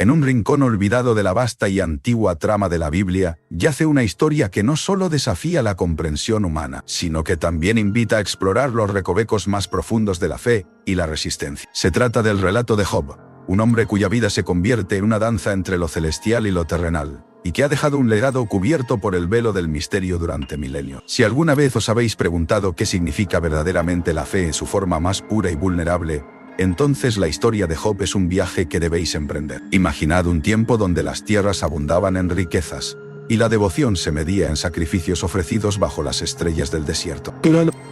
En un rincón olvidado de la vasta y antigua trama de la Biblia, yace una historia que no solo desafía la comprensión humana, sino que también invita a explorar los recovecos más profundos de la fe y la resistencia. Se trata del relato de Job, un hombre cuya vida se convierte en una danza entre lo celestial y lo terrenal, y que ha dejado un legado cubierto por el velo del misterio durante milenios. Si alguna vez os habéis preguntado qué significa verdaderamente la fe en su forma más pura y vulnerable, entonces la historia de Job es un viaje que debéis emprender. Imaginad un tiempo donde las tierras abundaban en riquezas, y la devoción se medía en sacrificios ofrecidos bajo las estrellas del desierto.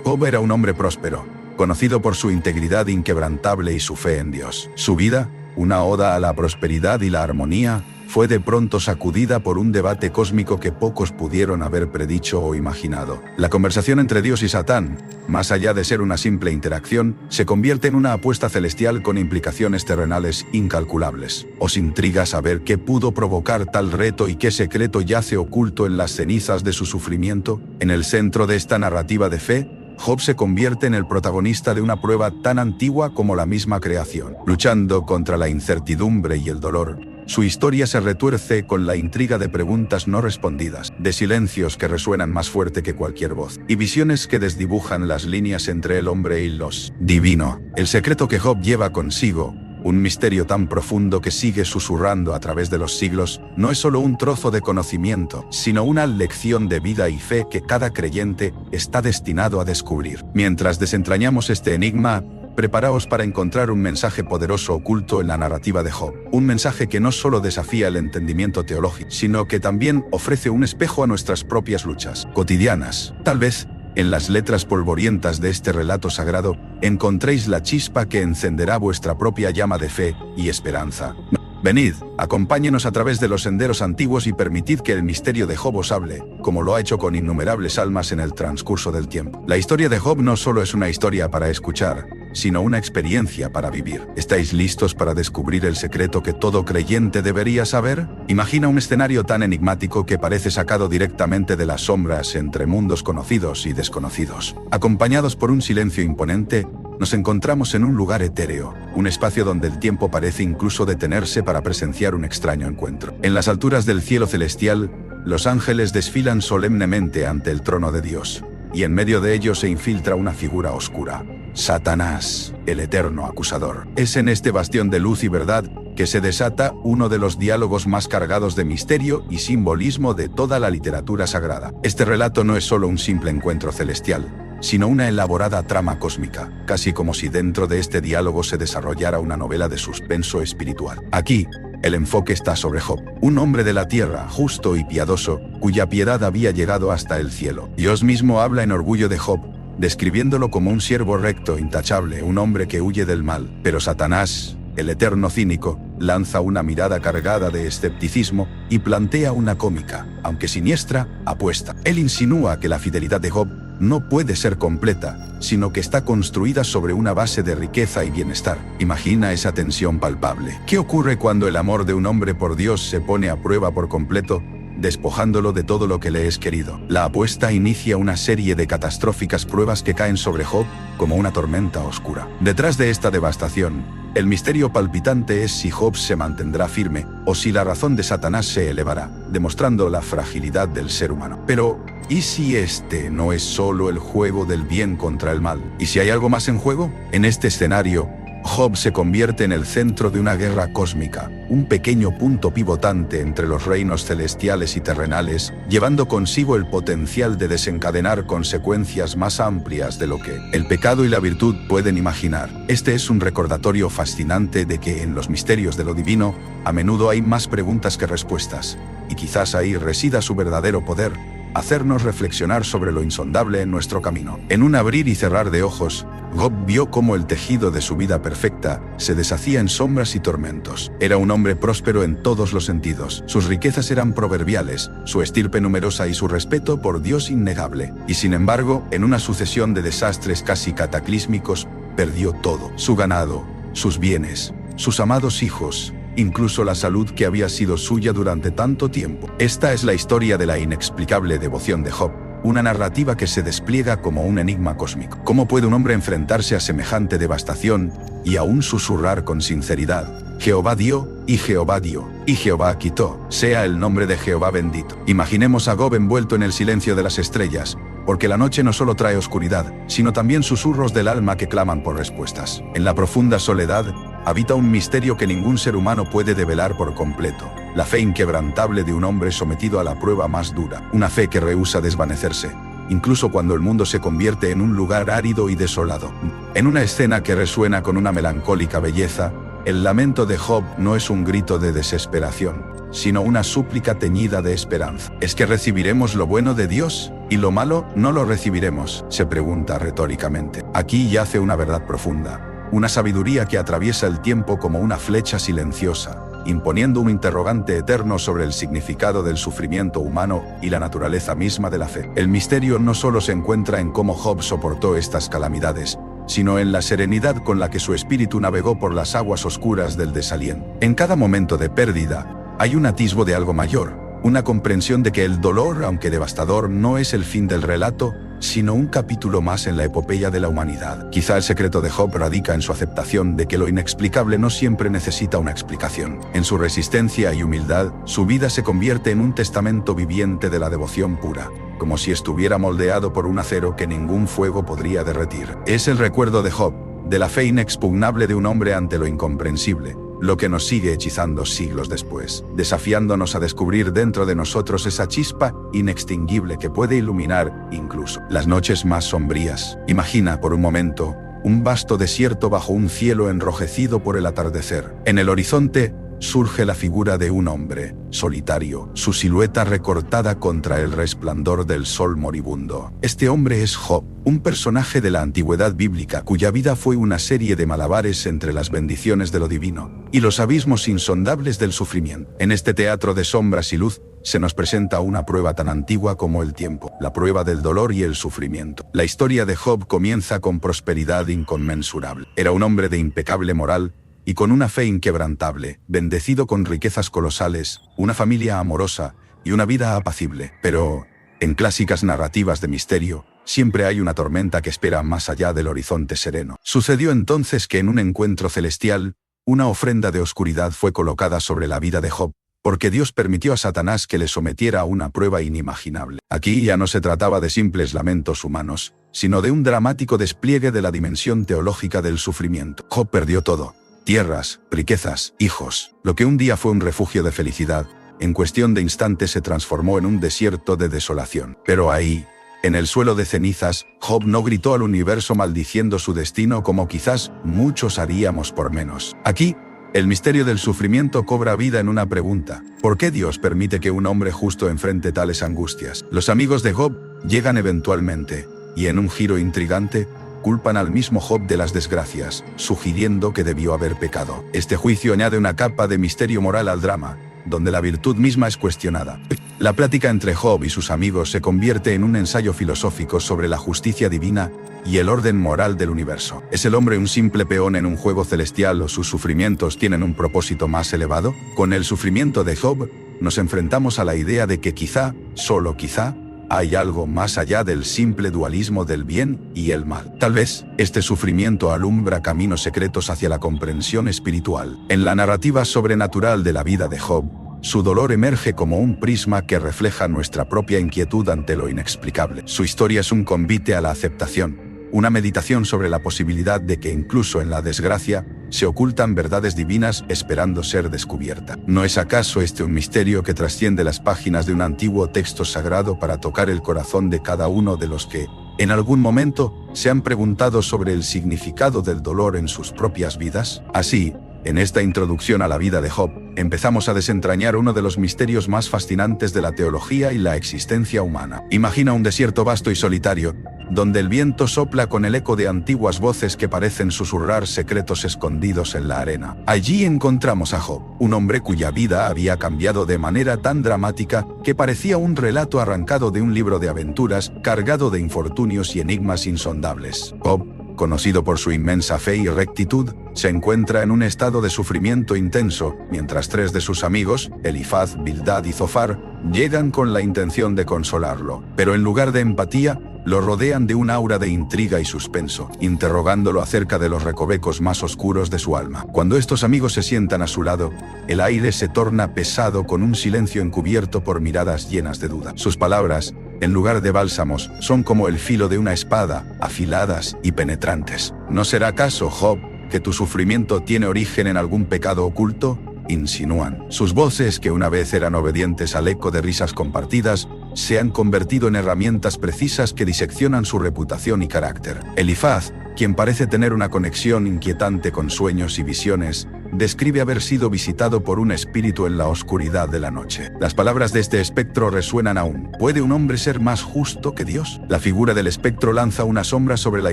Job era un hombre próspero, conocido por su integridad inquebrantable y su fe en Dios. Su vida, una oda a la prosperidad y la armonía, fue de pronto sacudida por un debate cósmico que pocos pudieron haber predicho o imaginado. La conversación entre Dios y Satán, más allá de ser una simple interacción, se convierte en una apuesta celestial con implicaciones terrenales incalculables. ¿Os intriga saber qué pudo provocar tal reto y qué secreto yace oculto en las cenizas de su sufrimiento? En el centro de esta narrativa de fe, Job se convierte en el protagonista de una prueba tan antigua como la misma creación. Luchando contra la incertidumbre y el dolor, su historia se retuerce con la intriga de preguntas no respondidas, de silencios que resuenan más fuerte que cualquier voz, y visiones que desdibujan las líneas entre el hombre y los divino. El secreto que Job lleva consigo, un misterio tan profundo que sigue susurrando a través de los siglos, no es solo un trozo de conocimiento, sino una lección de vida y fe que cada creyente está destinado a descubrir. Mientras desentrañamos este enigma, preparaos para encontrar un mensaje poderoso oculto en la narrativa de Job. Un mensaje que no solo desafía el entendimiento teológico, sino que también ofrece un espejo a nuestras propias luchas cotidianas. Tal vez, en las letras polvorientas de este relato sagrado, encontréis la chispa que encenderá vuestra propia llama de fe y esperanza. Venid, acompáñenos a través de los senderos antiguos y permitid que el misterio de Job os hable, como lo ha hecho con innumerables almas en el transcurso del tiempo. La historia de Job no solo es una historia para escuchar, sino una experiencia para vivir. ¿Estáis listos para descubrir el secreto que todo creyente debería saber? Imagina un escenario tan enigmático que parece sacado directamente de las sombras entre mundos conocidos y desconocidos. Acompañados por un silencio imponente, nos encontramos en un lugar etéreo, un espacio donde el tiempo parece incluso detenerse para presenciar un extraño encuentro. En las alturas del cielo celestial, los ángeles desfilan solemnemente ante el trono de Dios, y en medio de ellos se infiltra una figura oscura: Satanás, el eterno acusador. Es en este bastión de luz y verdad que se desata uno de los diálogos más cargados de misterio y simbolismo de toda la literatura sagrada. Este relato no es solo un simple encuentro celestial, sino una elaborada trama cósmica, casi como si dentro de este diálogo se desarrollara una novela de suspenso espiritual. Aquí, el enfoque está sobre Job, un hombre de la tierra, justo y piadoso, cuya piedad había llegado hasta el cielo. Dios mismo habla en orgullo de Job, describiéndolo como un siervo recto, intachable, un hombre que huye del mal. Pero Satanás, el eterno cínico, lanza una mirada cargada de escepticismo y plantea una cómica, aunque siniestra, apuesta. Él insinúa que la fidelidad de Job no puede ser completa, sino que está construida sobre una base de riqueza y bienestar. Imagina esa tensión palpable. ¿Qué ocurre cuando el amor de un hombre por Dios se pone a prueba por completo, despojándolo de todo lo que le es querido? La apuesta inicia una serie de catastróficas pruebas que caen sobre Job como una tormenta oscura. Detrás de esta devastación, el misterio palpitante es si Job se mantendrá firme o si la razón de Satanás se elevará, demostrando la fragilidad del ser humano. Pero, ¿y si este no es solo el juego del bien contra el mal? ¿Y si hay algo más en juego? En este escenario, Job se convierte en el centro de una guerra cósmica, un pequeño punto pivotante entre los reinos celestiales y terrenales, llevando consigo el potencial de desencadenar consecuencias más amplias de lo que el pecado y la virtud pueden imaginar. Este es un recordatorio fascinante de que en los misterios de lo divino, a menudo hay más preguntas que respuestas, y quizás ahí resida su verdadero poder: hacernos reflexionar sobre lo insondable en nuestro camino. En un abrir y cerrar de ojos, Job vio cómo el tejido de su vida perfecta se deshacía en sombras y tormentos. Era un hombre próspero en todos los sentidos. Sus riquezas eran proverbiales, su estirpe numerosa y su respeto por Dios innegable. Y sin embargo, en una sucesión de desastres casi cataclísmicos, perdió todo: su ganado, sus bienes, sus amados hijos, incluso la salud que había sido suya durante tanto tiempo. Esta es la historia de la inexplicable devoción de Job, una narrativa que se despliega como un enigma cósmico. ¿Cómo puede un hombre enfrentarse a semejante devastación y aún susurrar con sinceridad: Jehová dio, y Jehová dio, y Jehová quitó, sea el nombre de Jehová bendito. Imaginemos a Job envuelto en el silencio de las estrellas, porque la noche no solo trae oscuridad, sino también susurros del alma que claman por respuestas. En la profunda soledad, habita un misterio que ningún ser humano puede develar por completo: la fe inquebrantable de un hombre sometido a la prueba más dura, una fe que rehúsa desvanecerse, incluso cuando el mundo se convierte en un lugar árido y desolado. En una escena que resuena con una melancólica belleza, el lamento de Job no es un grito de desesperación, sino una súplica teñida de esperanza. ¿Es que recibiremos lo bueno de Dios y lo malo no lo recibiremos?, se pregunta retóricamente. Aquí yace una verdad profunda, una sabiduría que atraviesa el tiempo como una flecha silenciosa, imponiendo un interrogante eterno sobre el significado del sufrimiento humano y la naturaleza misma de la fe. El misterio no solo se encuentra en cómo Job soportó estas calamidades, sino en la serenidad con la que su espíritu navegó por las aguas oscuras del desaliento. En cada momento de pérdida, hay un atisbo de algo mayor, una comprensión de que el dolor, aunque devastador, no es el fin del relato, sino un capítulo más en la epopeya de la humanidad. Quizá el secreto de Job radica en su aceptación de que lo inexplicable no siempre necesita una explicación. En su resistencia y humildad, su vida se convierte en un testamento viviente de la devoción pura, como si estuviera moldeado por un acero que ningún fuego podría derretir. Es el recuerdo de Job, de la fe inexpugnable de un hombre ante lo incomprensible, lo que nos sigue hechizando siglos después, desafiándonos a descubrir dentro de nosotros esa chispa inextinguible que puede iluminar incluso las noches más sombrías. Imagina por un momento un vasto desierto bajo un cielo enrojecido por el atardecer. En el horizonte surge la figura de un hombre, solitario, su silueta recortada contra el resplandor del sol moribundo. Este hombre es Job, un personaje de la antigüedad bíblica cuya vida fue una serie de malabares entre las bendiciones de lo divino y los abismos insondables del sufrimiento. En este teatro de sombras y luz, se nos presenta una prueba tan antigua como el tiempo, la prueba del dolor y el sufrimiento. La historia de Job comienza con prosperidad inconmensurable. Era un hombre de impecable moral y con una fe inquebrantable, bendecido con riquezas colosales, una familia amorosa y una vida apacible. Pero, en clásicas narrativas de misterio, siempre hay una tormenta que espera más allá del horizonte sereno. Sucedió entonces que en un encuentro celestial, una ofrenda de oscuridad fue colocada sobre la vida de Job, porque Dios permitió a Satanás que le sometiera a una prueba inimaginable. Aquí ya no se trataba de simples lamentos humanos, sino de un dramático despliegue de la dimensión teológica del sufrimiento. Job perdió todo: tierras, riquezas, hijos. Lo que un día fue un refugio de felicidad, en cuestión de instantes se transformó en un desierto de desolación. Pero ahí, en el suelo de cenizas, Job no gritó al universo maldiciendo su destino como quizás muchos haríamos por menos. Aquí, el misterio del sufrimiento cobra vida en una pregunta: ¿por qué Dios permite que un hombre justo enfrente tales angustias? Los amigos de Job llegan eventualmente, y en un giro intrigante, culpan al mismo Job de las desgracias, sugiriendo que debió haber pecado. Este juicio añade una capa de misterio moral al drama, donde la virtud misma es cuestionada. La plática entre Job y sus amigos se convierte en un ensayo filosófico sobre la justicia divina y el orden moral del universo. ¿Es el hombre un simple peón en un juego celestial o sus sufrimientos tienen un propósito más elevado? Con el sufrimiento de Job, nos enfrentamos a la idea de que quizá, solo quizá, hay algo más allá del simple dualismo del bien y el mal. Tal vez, este sufrimiento alumbra caminos secretos hacia la comprensión espiritual. En la narrativa sobrenatural de la vida de Job, su dolor emerge como un prisma que refleja nuestra propia inquietud ante lo inexplicable. Su historia es un convite a la aceptación, una meditación sobre la posibilidad de que incluso en la desgracia se ocultan verdades divinas esperando ser descubierta. ¿No es acaso este un misterio que trasciende las páginas de un antiguo texto sagrado para tocar el corazón de cada uno de los que, en algún momento, se han preguntado sobre el significado del dolor en sus propias vidas? Así, en esta introducción a la vida de Job, empezamos a desentrañar uno de los misterios más fascinantes de la teología y la existencia humana. Imagina un desierto vasto y solitario, donde el viento sopla con el eco de antiguas voces que parecen susurrar secretos escondidos en la arena. Allí encontramos a Job, un hombre cuya vida había cambiado de manera tan dramática que parecía un relato arrancado de un libro de aventuras cargado de infortunios y enigmas insondables. Job, conocido por su inmensa fe y rectitud, se encuentra en un estado de sufrimiento intenso, mientras tres de sus amigos, Elifaz, Bildad y Zofar, llegan con la intención de consolarlo. Pero en lugar de empatía, lo rodean de un aura de intriga y suspenso, interrogándolo acerca de los recovecos más oscuros de su alma. Cuando estos amigos se sientan a su lado, el aire se torna pesado con un silencio encubierto por miradas llenas de duda. Sus palabras, en lugar de bálsamos, son como el filo de una espada, afiladas y penetrantes. ¿No será acaso, Job, que tu sufrimiento tiene origen en algún pecado oculto? Insinúan. Sus voces, que una vez eran obedientes al eco de risas compartidas, se han convertido en herramientas precisas que diseccionan su reputación y carácter. Elifaz, quien parece tener una conexión inquietante con sueños y visiones, describe haber sido visitado por un espíritu en la oscuridad de la noche. Las palabras de este espectro resuenan aún. ¿Puede un hombre ser más justo que Dios? La figura del espectro lanza una sombra sobre la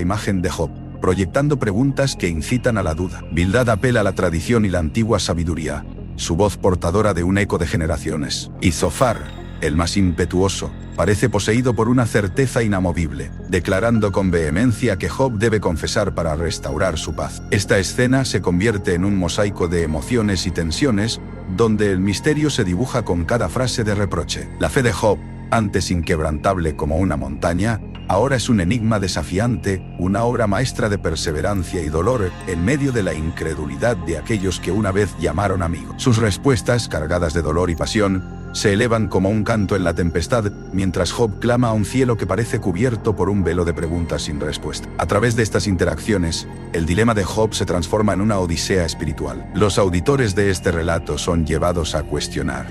imagen de Job, proyectando preguntas que incitan a la duda. Bildad apela a la tradición y la antigua sabiduría, su voz portadora de un eco de generaciones. Y Zofar, el más impetuoso, parece poseído por una certeza inamovible, declarando con vehemencia que Job debe confesar para restaurar su paz. Esta escena se convierte en un mosaico de emociones y tensiones, donde el misterio se dibuja con cada frase de reproche. La fe de Job, antes inquebrantable como una montaña, ahora es un enigma desafiante, una obra maestra de perseverancia y dolor en medio de la incredulidad de aquellos que una vez llamaron amigos. Sus respuestas, cargadas de dolor y pasión, se elevan como un canto en la tempestad, mientras Job clama a un cielo que parece cubierto por un velo de preguntas sin respuesta. A través de estas interacciones, el dilema de Job se transforma en una odisea espiritual. Los auditores de este relato son llevados a cuestionar: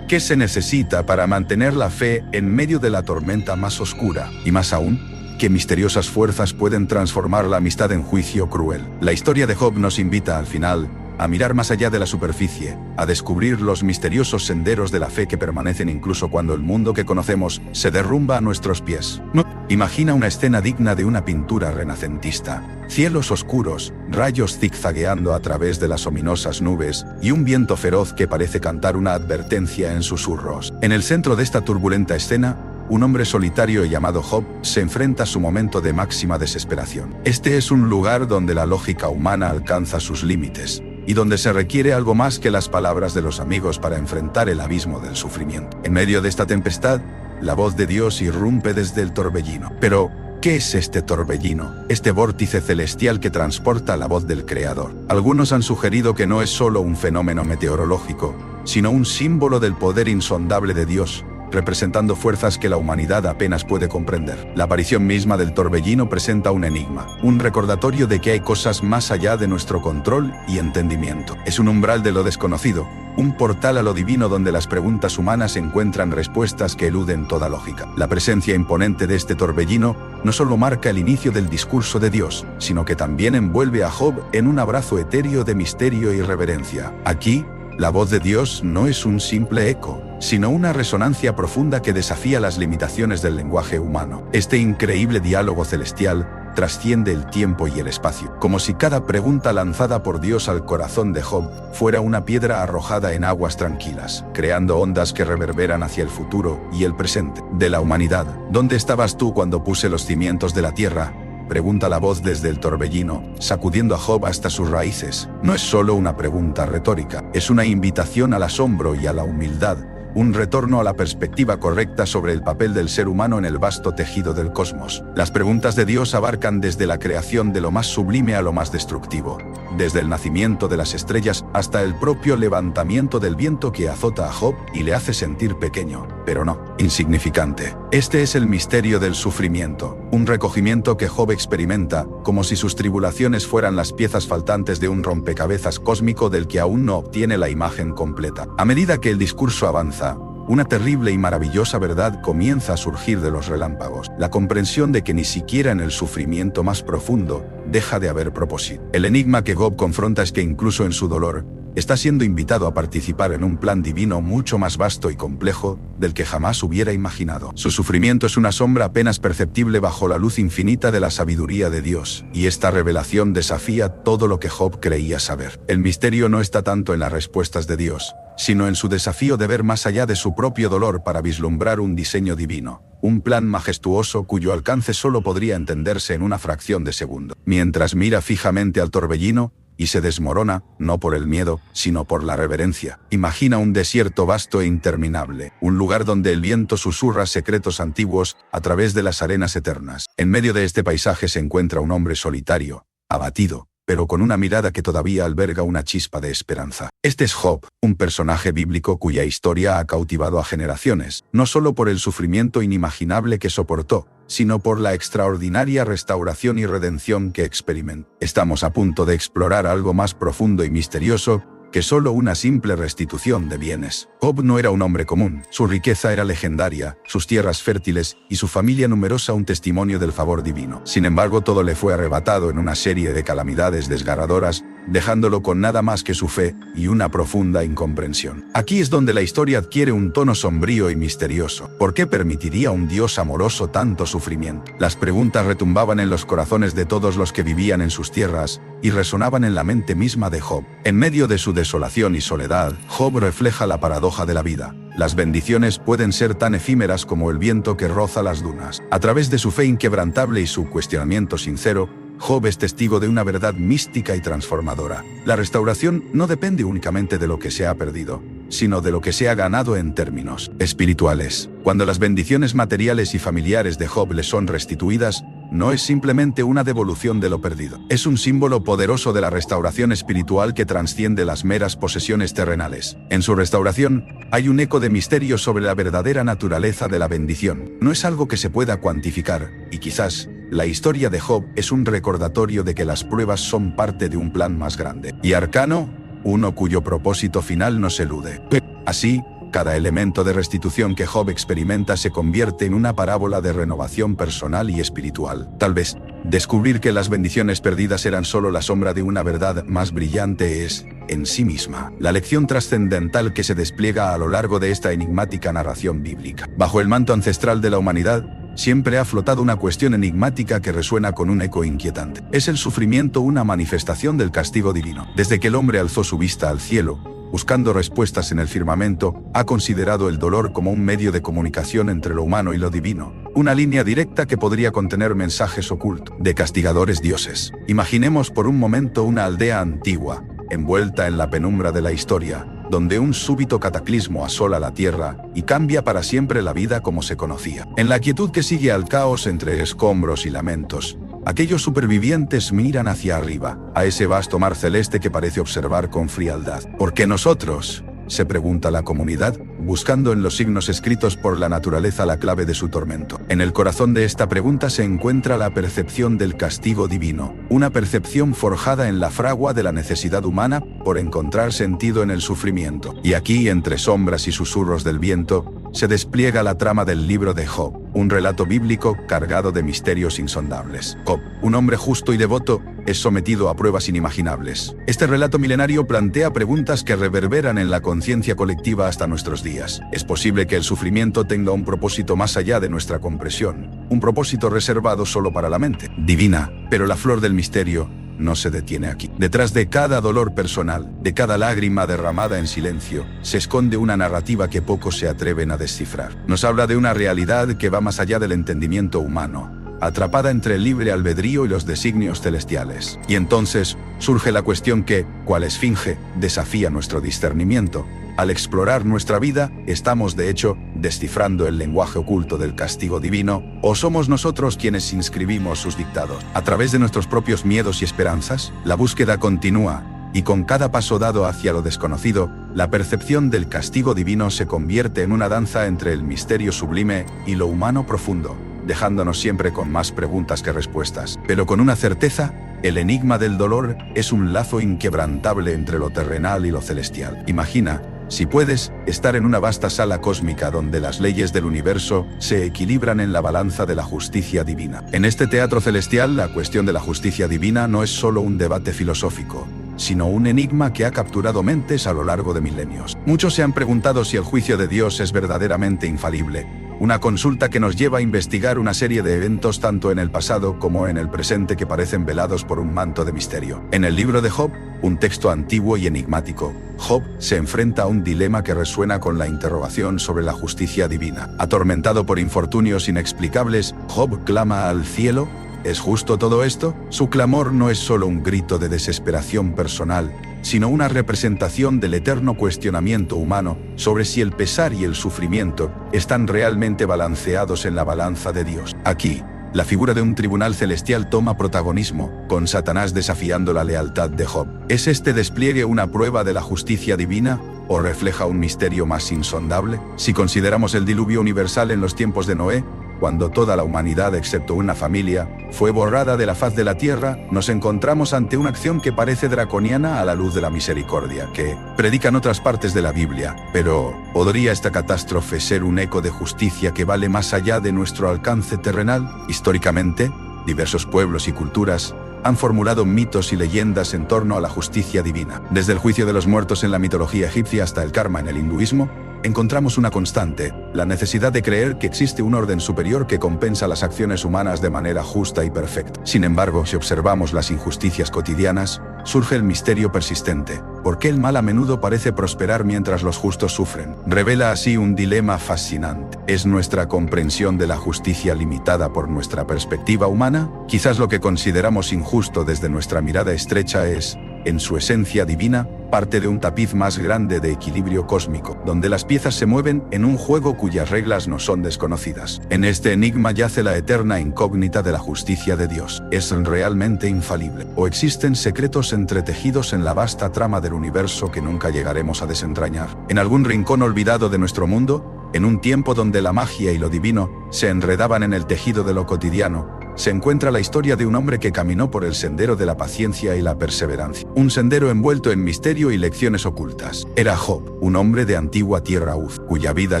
¿qué se necesita para mantener la fe en medio de la tormenta más oscura? Y más aún, ¿qué misteriosas fuerzas pueden transformar la amistad en juicio cruel? La historia de Job nos invita, al final, a mirar más allá de la superficie, a descubrir los misteriosos senderos de la fe que permanecen incluso cuando el mundo que conocemos se derrumba a nuestros pies. Imagina una escena digna de una pintura renacentista. Cielos oscuros, rayos zigzagueando a través de las ominosas nubes, y un viento feroz que parece cantar una advertencia en susurros. En el centro de esta turbulenta escena, un hombre solitario llamado Job se enfrenta a su momento de máxima desesperación. Este es un lugar donde la lógica humana alcanza sus límites, y donde se requiere algo más que las palabras de los amigos para enfrentar el abismo del sufrimiento. En medio de esta tempestad, la voz de Dios irrumpe desde el torbellino. Pero, ¿qué es este torbellino? Este vórtice celestial que transporta la voz del Creador. Algunos han sugerido que no es solo un fenómeno meteorológico, sino un símbolo del poder insondable de Dios, representando fuerzas que la humanidad apenas puede comprender. La aparición misma del torbellino presenta un enigma, un recordatorio de que hay cosas más allá de nuestro control y entendimiento. Es un umbral de lo desconocido, un portal a lo divino donde las preguntas humanas encuentran respuestas que eluden toda lógica. La presencia imponente de este torbellino no solo marca el inicio del discurso de Dios, sino que también envuelve a Job en un abrazo etéreo de misterio y reverencia. Aquí, la voz de Dios no es un simple eco, sino una resonancia profunda que desafía las limitaciones del lenguaje humano. Este increíble diálogo celestial trasciende el tiempo y el espacio, como si cada pregunta lanzada por Dios al corazón de Job fuera una piedra arrojada en aguas tranquilas, creando ondas que reverberan hacia el futuro y el presente de la humanidad. ¿Dónde estabas tú cuando puse los cimientos de la tierra?, pregunta la voz desde el torbellino, sacudiendo a Job hasta sus raíces. No es solo una pregunta retórica, es una invitación al asombro y a la humildad, un retorno a la perspectiva correcta sobre el papel del ser humano en el vasto tejido del cosmos. Las preguntas de Dios abarcan desde la creación de lo más sublime a lo más destructivo, desde el nacimiento de las estrellas hasta el propio levantamiento del viento que azota a Job y le hace sentir pequeño, pero no insignificante. Este es el misterio del sufrimiento, un recogimiento que Job experimenta, como si sus tribulaciones fueran las piezas faltantes de un rompecabezas cósmico del que aún no obtiene la imagen completa. A medida que el discurso avanza, una terrible y maravillosa verdad comienza a surgir de los relámpagos, la comprensión de que ni siquiera en el sufrimiento más profundo deja de haber propósito. El enigma que Job confronta es que incluso en su dolor, está siendo invitado a participar en un plan divino mucho más vasto y complejo del que jamás hubiera imaginado. Su sufrimiento es una sombra apenas perceptible bajo la luz infinita de la sabiduría de Dios, y esta revelación desafía todo lo que Job creía saber. El misterio no está tanto en las respuestas de Dios, sino en su desafío de ver más allá de su propio dolor para vislumbrar un diseño divino, un plan majestuoso cuyo alcance solo podría entenderse en una fracción de segundo. Mientras mira fijamente al torbellino, y se desmorona, no por el miedo, sino por la reverencia. Imagina un desierto vasto e interminable, un lugar donde el viento susurra secretos antiguos a través de las arenas eternas. En medio de este paisaje se encuentra un hombre solitario, abatido, pero con una mirada que todavía alberga una chispa de esperanza. Este es Job, un personaje bíblico cuya historia ha cautivado a generaciones, no solo por el sufrimiento inimaginable que soportó, sino por la extraordinaria restauración y redención que experimentó. Estamos a punto de explorar algo más profundo y misterioso que solo una simple restitución de bienes. Job no era un hombre común, su riqueza era legendaria, sus tierras fértiles y su familia numerosa un testimonio del favor divino. Sin embargo, todo le fue arrebatado en una serie de calamidades desgarradoras, dejándolo con nada más que su fe y una profunda incomprensión. Aquí es donde la historia adquiere un tono sombrío y misterioso. ¿Por qué permitiría un Dios amoroso tanto sufrimiento? Las preguntas retumbaban en los corazones de todos los que vivían en sus tierras y resonaban en la mente misma de Job. En medio de su desolación y soledad, Job refleja la paradoja de la vida. Las bendiciones pueden ser tan efímeras como el viento que roza las dunas. A través de su fe inquebrantable y su cuestionamiento sincero, Job es testigo de una verdad mística y transformadora. La restauración no depende únicamente de lo que se ha perdido, sino de lo que se ha ganado en términos espirituales. Cuando las bendiciones materiales y familiares de Job le son restituidas, no es simplemente una devolución de lo perdido. Es un símbolo poderoso de la restauración espiritual que trasciende las meras posesiones terrenales. En su restauración, hay un eco de misterio sobre la verdadera naturaleza de la bendición. No es algo que se pueda cuantificar, y quizás la historia de Job es un recordatorio de que las pruebas son parte de un plan más grande y arcano, uno cuyo propósito final no se elude. Así, cada elemento de restitución que Job experimenta se convierte en una parábola de renovación personal y espiritual. Tal vez, descubrir que las bendiciones perdidas eran solo la sombra de una verdad más brillante es, en sí misma, la lección trascendental que se despliega a lo largo de esta enigmática narración bíblica. Bajo el manto ancestral de la humanidad, siempre ha flotado una cuestión enigmática que resuena con un eco inquietante. ¿Es el sufrimiento una manifestación del castigo divino? Desde que el hombre alzó su vista al cielo, buscando respuestas en el firmamento, ha considerado el dolor como un medio de comunicación entre lo humano y lo divino, una línea directa que podría contener mensajes ocultos de castigadores dioses. Imaginemos por un momento una aldea antigua, envuelta en la penumbra de la historia, donde un súbito cataclismo asola la tierra y cambia para siempre la vida como se conocía. En la quietud que sigue al caos entre escombros y lamentos, aquellos supervivientes miran hacia arriba, a ese vasto mar celeste que parece observar con frialdad. ¿Por qué nosotros?, se pregunta la comunidad, buscando en los signos escritos por la naturaleza la clave de su tormento. En el corazón de esta pregunta se encuentra la percepción del castigo divino, una percepción forjada en la fragua de la necesidad humana por encontrar sentido en el sufrimiento. Y aquí, entre sombras y susurros del viento, se despliega la trama del libro de Job, un relato bíblico cargado de misterios insondables. Job, un hombre justo y devoto, es sometido a pruebas inimaginables. Este relato milenario plantea preguntas que reverberan en la conciencia colectiva hasta nuestros días. ¿Es posible que el sufrimiento tenga un propósito más allá de nuestra comprensión? Un propósito reservado solo para la mente divina, pero la flor del misterio no se detiene aquí. Detrás de cada dolor personal, de cada lágrima derramada en silencio, se esconde una narrativa que pocos se atreven a descifrar. Nos habla de una realidad que va más allá del entendimiento humano, atrapada entre el libre albedrío y los designios celestiales. Y entonces surge la cuestión que, cual esfinge, desafía nuestro discernimiento. Al explorar nuestra vida, estamos de hecho descifrando el lenguaje oculto del castigo divino, ¿o somos nosotros quienes inscribimos sus dictados? A través de nuestros propios miedos y esperanzas, la búsqueda continúa, y con cada paso dado hacia lo desconocido, la percepción del castigo divino se convierte en una danza entre el misterio sublime y lo humano profundo, dejándonos siempre con más preguntas que respuestas. Pero con una certeza, el enigma del dolor es un lazo inquebrantable entre lo terrenal y lo celestial. Imagina, si puedes, estar en una vasta sala cósmica donde las leyes del universo se equilibran en la balanza de la justicia divina. En este teatro celestial, la cuestión de la justicia divina no es solo un debate filosófico, sino un enigma que ha capturado mentes a lo largo de milenios. Muchos se han preguntado si el juicio de Dios es verdaderamente infalible, una consulta que nos lleva a investigar una serie de eventos tanto en el pasado como en el presente que parecen velados por un manto de misterio. En el libro de Job, un texto antiguo y enigmático, Job se enfrenta a un dilema que resuena con la interrogación sobre la justicia divina. Atormentado por infortunios inexplicables, Job clama al cielo, ¿Es justo todo esto? Su clamor no es solo un grito de desesperación personal, sino una representación del eterno cuestionamiento humano sobre si el pesar y el sufrimiento están realmente balanceados en la balanza de Dios. Aquí, la figura de un tribunal celestial toma protagonismo, con Satanás desafiando la lealtad de Job. ¿Es este despliegue una prueba de la justicia divina o refleja un misterio más insondable? Si consideramos el diluvio universal en los tiempos de Noé, cuando toda la humanidad, excepto una familia, fue borrada de la faz de la tierra, nos encontramos ante una acción que parece draconiana a la luz de la misericordia, que predican otras partes de la Biblia. Pero, ¿podría esta catástrofe ser un eco de justicia que vale más allá de nuestro alcance terrenal? Históricamente, diversos pueblos y culturas han formulado mitos y leyendas en torno a la justicia divina. Desde el juicio de los muertos en la mitología egipcia hasta el karma en el hinduismo, encontramos una constante, la necesidad de creer que existe un orden superior que compensa las acciones humanas de manera justa y perfecta. Sin embargo, si observamos las injusticias cotidianas, surge el misterio persistente. ¿Por qué el mal a menudo parece prosperar mientras los justos sufren? Revela así un dilema fascinante. ¿Es nuestra comprensión de la justicia limitada por nuestra perspectiva humana? Quizás lo que consideramos injusto desde nuestra mirada estrecha es, en su esencia divina, parte de un tapiz más grande de equilibrio cósmico, donde las piezas se mueven en un juego cuyas reglas no son desconocidas. En este enigma yace la eterna incógnita de la justicia de Dios. ¿Es realmente infalible? ¿O existen secretos entretejidos en la vasta trama del universo que nunca llegaremos a desentrañar? En algún rincón olvidado de nuestro mundo, en un tiempo donde la magia y lo divino se enredaban en el tejido de lo cotidiano, se encuentra la historia de un hombre que caminó por el sendero de la paciencia y la perseverancia. Un sendero envuelto en misterio y lecciones ocultas. Era Job, un hombre de antigua tierra Uz, cuya vida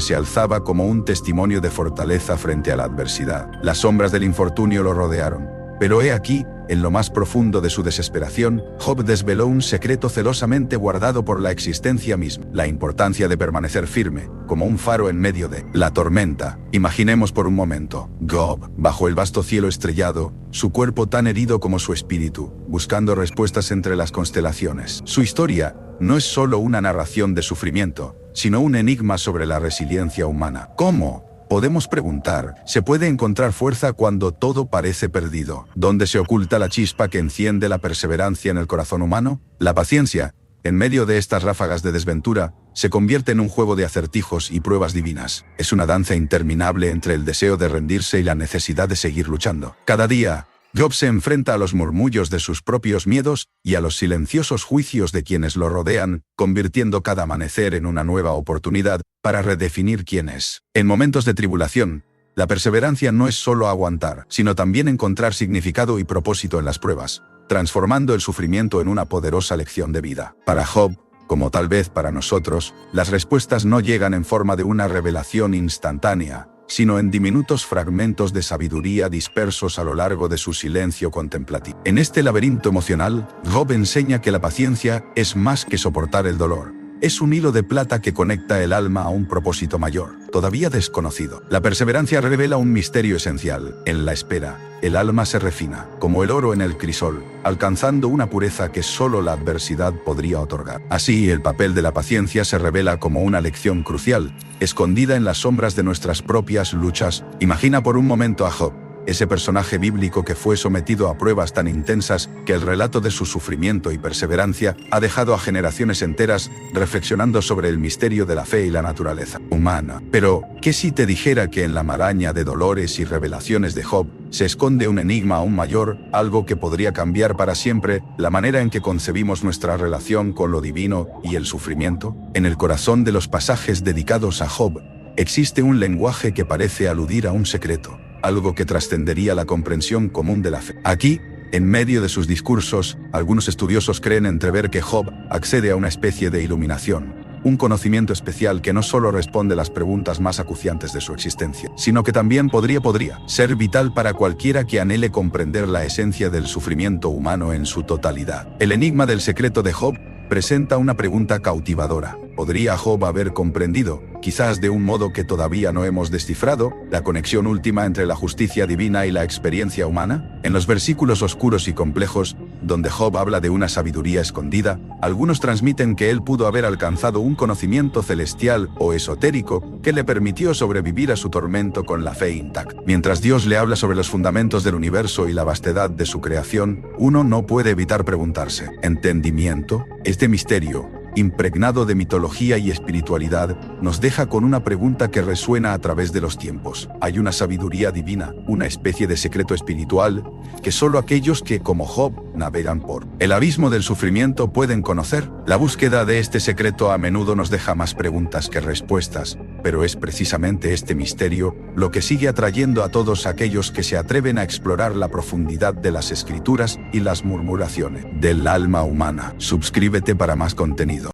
se alzaba como un testimonio de fortaleza frente a la adversidad. Las sombras del infortunio lo rodearon. Pero he aquí, en lo más profundo de su desesperación, Job desveló un secreto celosamente guardado por la existencia misma: la importancia de permanecer firme, como un faro en medio de la tormenta. Imaginemos por un momento, Job, bajo el vasto cielo estrellado, su cuerpo tan herido como su espíritu, buscando respuestas entre las constelaciones. Su historia no es solo una narración de sufrimiento, sino un enigma sobre la resiliencia humana. ¿Cómo? Podemos preguntar, ¿se puede encontrar fuerza cuando todo parece perdido? ¿Dónde se oculta la chispa que enciende la perseverancia en el corazón humano? La paciencia, en medio de estas ráfagas de desventura, se convierte en un juego de acertijos y pruebas divinas. Es una danza interminable entre el deseo de rendirse y la necesidad de seguir luchando. Cada día, Job se enfrenta a los murmullos de sus propios miedos y a los silenciosos juicios de quienes lo rodean, convirtiendo cada amanecer en una nueva oportunidad para redefinir quién es. En momentos de tribulación, la perseverancia no es solo aguantar, sino también encontrar significado y propósito en las pruebas, transformando el sufrimiento en una poderosa lección de vida. Para Job, como tal vez para nosotros, las respuestas no llegan en forma de una revelación instantánea, sino en diminutos fragmentos de sabiduría dispersos a lo largo de su silencio contemplativo. En este laberinto emocional, Job enseña que la paciencia es más que soportar el dolor. Es un hilo de plata que conecta el alma a un propósito mayor, todavía desconocido. La perseverancia revela un misterio esencial. En la espera, el alma se refina, como el oro en el crisol, alcanzando una pureza que solo la adversidad podría otorgar. Así, el papel de la paciencia se revela como una lección crucial, escondida en las sombras de nuestras propias luchas. Imagina por un momento a Job, ese personaje bíblico que fue sometido a pruebas tan intensas que el relato de su sufrimiento y perseverancia ha dejado a generaciones enteras reflexionando sobre el misterio de la fe y la naturaleza humana. Pero, ¿qué si te dijera que en la maraña de dolores y revelaciones de Job se esconde un enigma aún mayor, algo que podría cambiar para siempre la manera en que concebimos nuestra relación con lo divino y el sufrimiento? En el corazón de los pasajes dedicados a Job, existe un lenguaje que parece aludir a un secreto, algo que trascendería la comprensión común de la fe. Aquí, en medio de sus discursos, algunos estudiosos creen entrever que Job accede a una especie de iluminación, un conocimiento especial que no solo responde las preguntas más acuciantes de su existencia, sino que también podría ser vital para cualquiera que anhele comprender la esencia del sufrimiento humano en su totalidad. El enigma del secreto de Job presenta una pregunta cautivadora. ¿Podría Job haber comprendido, quizás de un modo que todavía no hemos descifrado, la conexión última entre la justicia divina y la experiencia humana? En los versículos oscuros y complejos, donde Job habla de una sabiduría escondida, algunos transmiten que él pudo haber alcanzado un conocimiento celestial o esotérico que le permitió sobrevivir a su tormento con la fe intacta. Mientras Dios le habla sobre los fundamentos del universo y la vastedad de su creación, uno no puede evitar preguntarse: ¿entendimiento? Este misterio, impregnado de mitología y espiritualidad, nos deja con una pregunta que resuena a través de los tiempos. ¿Hay una sabiduría divina, una especie de secreto espiritual, que solo aquellos que, como Job, navegan por el abismo del sufrimiento pueden conocer? La búsqueda de este secreto a menudo nos deja más preguntas que respuestas, pero es precisamente este misterio lo que sigue atrayendo a todos aquellos que se atreven a explorar la profundidad de las escrituras y las murmuraciones del alma humana. Suscríbete para más contenido.